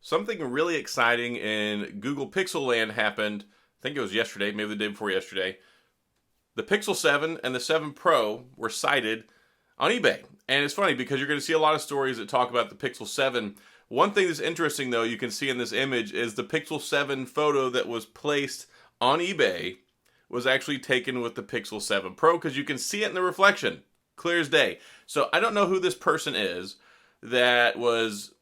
Something really exciting in Google Pixel Land happened. I think it was yesterday, maybe the day before yesterday. The Pixel 7 and the 7 Pro were cited on eBay. And it's funny because you're going to see a lot of stories that talk about the Pixel 7. One thing that's interesting, though, you can see in this image is the Pixel 7 photo that was placed on eBay was actually taken with the Pixel 7 Pro because you can see it in the reflection, clear as day. So I don't know who this person is that was,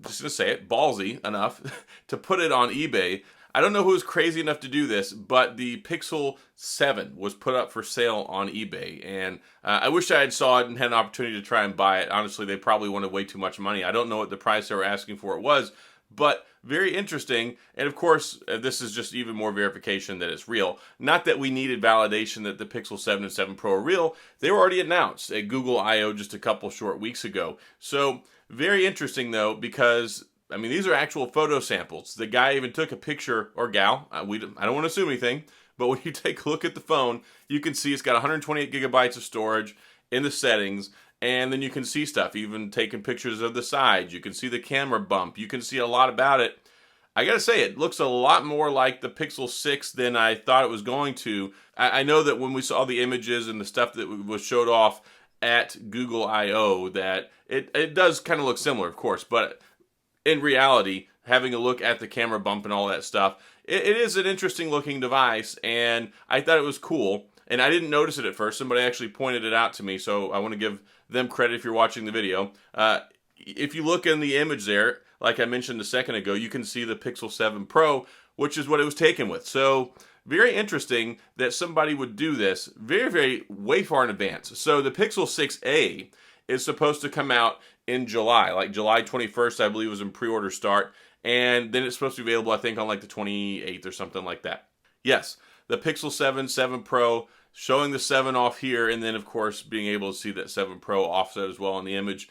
just going to say it, ballsy enough to put it on eBay. I don't know who was crazy enough to do this, but the Pixel 7 was put up for sale on eBay. And I wish I had saw it and had an opportunity to try and buy it. Honestly, they probably wanted way too much money. I don't know what the price they were asking for it was, but very interesting. And of course, this is just even more verification that it's real. Not that we needed validation that the Pixel 7 and 7 Pro are real. They were already announced at Google I/O just a couple short weeks ago. So very interesting, though, because I mean, these are actual photo samples. The guy even took a picture, or gal, I don't want to assume anything, but when you take a look at the phone, you can see it's got 128 gigabytes of storage in the settings, and then you can see stuff, even taking pictures of the sides. You can see the camera bump. You can see a lot about it. I gotta say, it looks a lot more like the Pixel 6 than I thought it was going to. I know that when we saw the images and the stuff that was showed off at Google I/O, that it does kind of look similar, of course, but in reality, having a look at the camera bump and all that stuff, it is an interesting looking device, and I thought it was cool. And I didn't notice it at first. Somebody actually pointed it out to me, so I want to give them credit if you're watching the video. If you look in the image there, like I mentioned a second ago, you can see the Pixel 7 Pro, which is what it was taken with. So very interesting that somebody would do this way far in advance. So the Pixel 6a is supposed to come out in July, like July 21st, I believe was in pre-order start. And then it's supposed to be available, I think, on like the 28th or something like that. Yes, the Pixel 7, 7 Pro, showing the 7 off here, and then, of course, being able to see that 7 Pro offset as well in the image.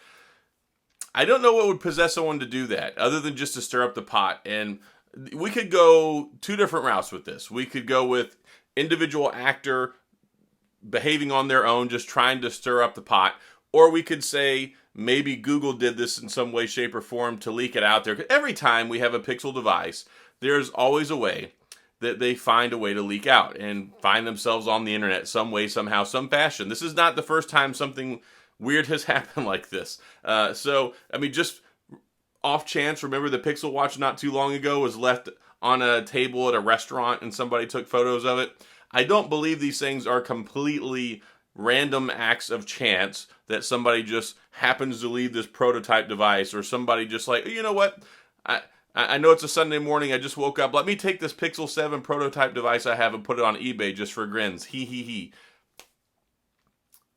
I don't know what would possess someone to do that, other than just to stir up the pot. And we could go two different routes with this. We could go with individual actor behaving on their own, just trying to stir up the pot. Or we could say maybe Google did this in some way, shape, or form to leak it out there. 'Cause every time we have a Pixel device, there's always a way that they find a way to leak out and find themselves on the internet some way, somehow, some fashion. This is not the first time something weird has happened like this. So, I mean, just off chance, remember the Pixel Watch not too long ago was left on a table at a restaurant and somebody took photos of it. I don't believe these things are completely random acts of chance that somebody just happens to leave this prototype device, or somebody just like, you know what, I know it's a Sunday morning, I just woke up, let me take this Pixel 7 prototype device I have and put it on eBay just for grins. He.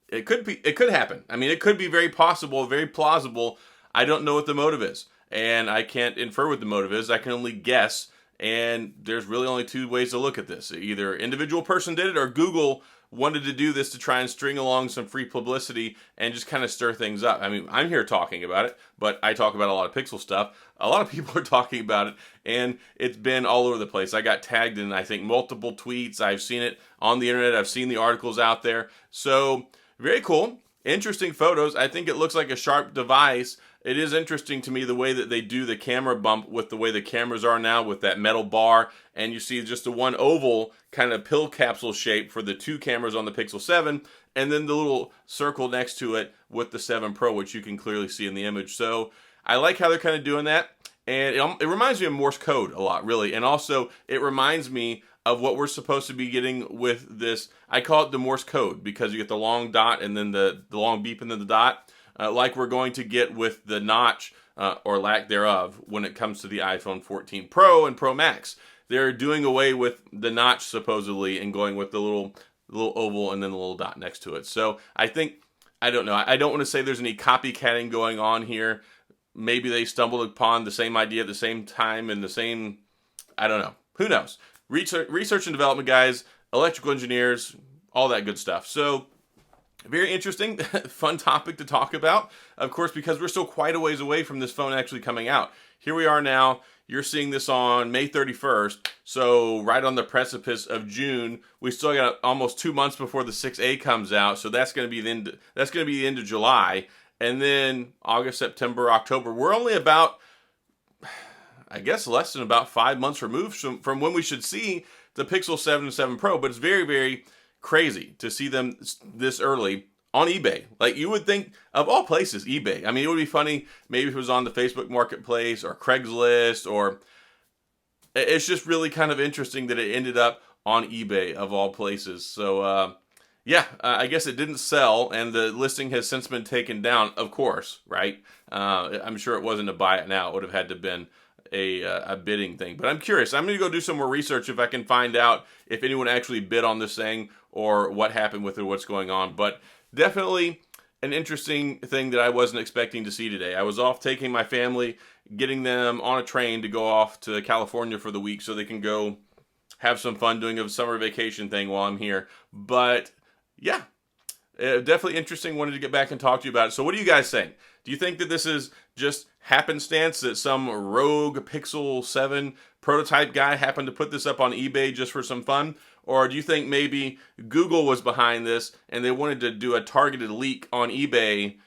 It could happen. I mean, it could be very possible, very plausible. I don't know what the motive is, and I can't infer what the motive is. I can only guess, and there's really only two ways to look at this. Either individual person did it, or Google wanted to do this to try and string along some free publicity and just kind of stir things up. I mean, I'm here talking about it, but I talk about a lot of Pixel stuff. A lot of people are talking about it, and it's been all over the place. I got tagged in, I think, multiple tweets. I've seen it on the internet. I've seen the articles out there. So, very cool. Interesting photos. I think it looks like a sharp device. It is interesting to me the way that they do the camera bump with the way the cameras are now with that metal bar, and you see just the one oval kind of pill capsule shape for the two cameras on the Pixel 7, and then the little circle next to it with the 7 Pro, which you can clearly see in the image. So I like how they're kind of doing that, and it reminds me of Morse code a lot, really, and also it reminds me of what we're supposed to be getting with this. I call it the Morse code because you get the long dot and then the long beep and then the dot. Like we're going to get with the notch, or lack thereof, when it comes to the iPhone 14 Pro and Pro Max. They're doing away with the notch, supposedly, and going with the little oval and then the little dot next to it. So I don't know. I don't want to say there's any copycatting going on here. Maybe they stumbled upon the same idea at the same time and I don't know. Who knows? Research and development guys, electrical engineers, all that good stuff. So, very interesting, fun topic to talk about, of course, because we're still quite a ways away from this phone actually coming out. Here we are now. You're seeing this on May 31st, so right on the precipice of June. We still got almost 2 months before the 6A comes out, so that's going to be the end. That's going to be the end of July, and then August, September, October. We're only about I guess, less than about 5 months removed from when we should see the Pixel 7 and 7 Pro. But it's very, very crazy to see them this early on eBay. Like, you would think, of all places, eBay. I mean, it would be funny maybe if it was on the Facebook Marketplace or Craigslist, or it's just really kind of interesting that it ended up on eBay of all places. So, yeah, I guess it didn't sell, and the listing has since been taken down, of course, right? I'm sure it wasn't a buy it now. It would have had to have been a bidding thing. But I'm curious. I'm going to go do some more research if I can find out if anyone actually bid on this thing or what happened with it, what's going on. But definitely an interesting thing that I wasn't expecting to see today. I was off taking my family, getting them on a train to go off to California for the week so they can go have some fun doing a summer vacation thing while I'm here. But yeah, definitely interesting. Wanted to get back and talk to you about it. So what do you guys think? Do you think that this is just happenstance, that some rogue Pixel 7 prototype guy happened to put this up on eBay just for some fun? Or do you think maybe Google was behind this and they wanted to do a targeted leak on eBay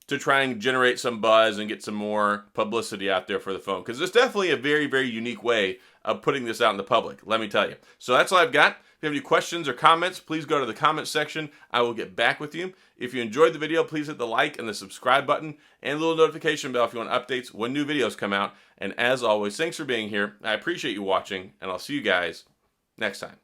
to try and generate some buzz and get some more publicity out there for the phone? Because it's definitely a very, very unique way of putting this out in the public, let me tell you. So that's all I've got. If you have any questions or comments, please go to the comment section. I will get back with you. If you enjoyed the video, please hit the like and the subscribe button and the little notification bell if you want updates when new videos come out. And as always, thanks for being here. I appreciate you watching, and I'll see you guys next time.